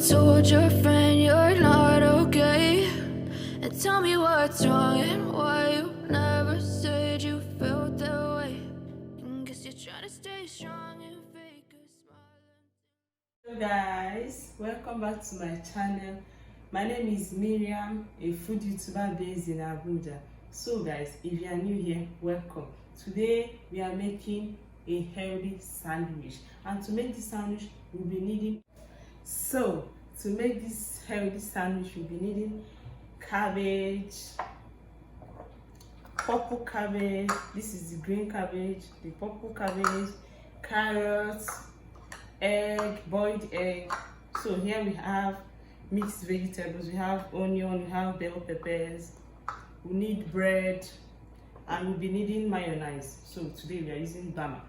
told your friend you're not okay, and tell me what's wrong and why you never said you felt that way. And guess you're trying to stay strong and fake a smile. Hello guys, welcome back to my channel. My name is Miriam, a food YouTuber based in Abuja. So guys, if you are new here, welcome. Today we are making a healthy sandwich, and to make this sandwich we'll be needing cabbage, purple cabbage. This is the green cabbage, the purple cabbage, carrots, egg, boiled egg. So here we have mixed vegetables. We have onion, we have bell peppers, we need bread, and we'll be needing mayonnaise. So today we are using bama.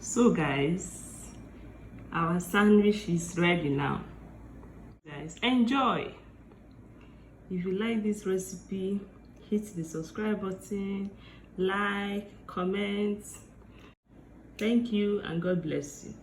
So guys, our sandwich is ready now. Guys, enjoy. If you like this recipe, hit the subscribe button, like, comment. Thank you, and God bless you.